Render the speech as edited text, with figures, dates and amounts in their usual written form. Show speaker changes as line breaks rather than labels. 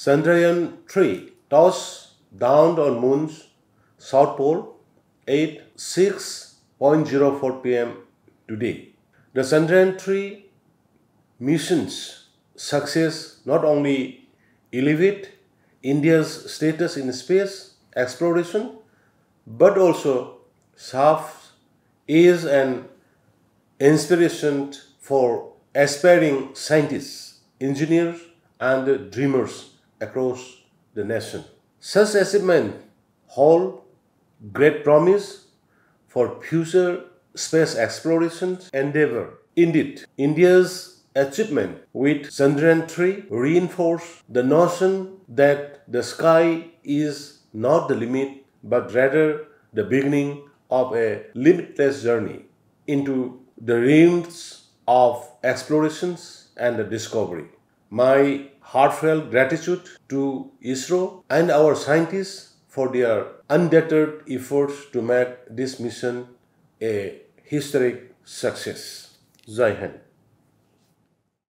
Chandrayaan-3 touched down on Moon's South Pole at 6:04 p.m. today. The Chandrayaan-3 mission's success not only elevate India's status in space exploration, but also serves as an inspiration for aspiring scientists, engineers, and dreamers across the nation. Such achievements hold great promise for future space exploration endeavor. Indeed, India's achievement with Chandrayaan-3 reinforce the notion that the sky is not the limit, but rather the beginning of a limitless journey into the realms of explorations and discovery. My heartfelt gratitude to ISRO and our scientists for their undeterred efforts to make this mission a historic success. Jai Hind.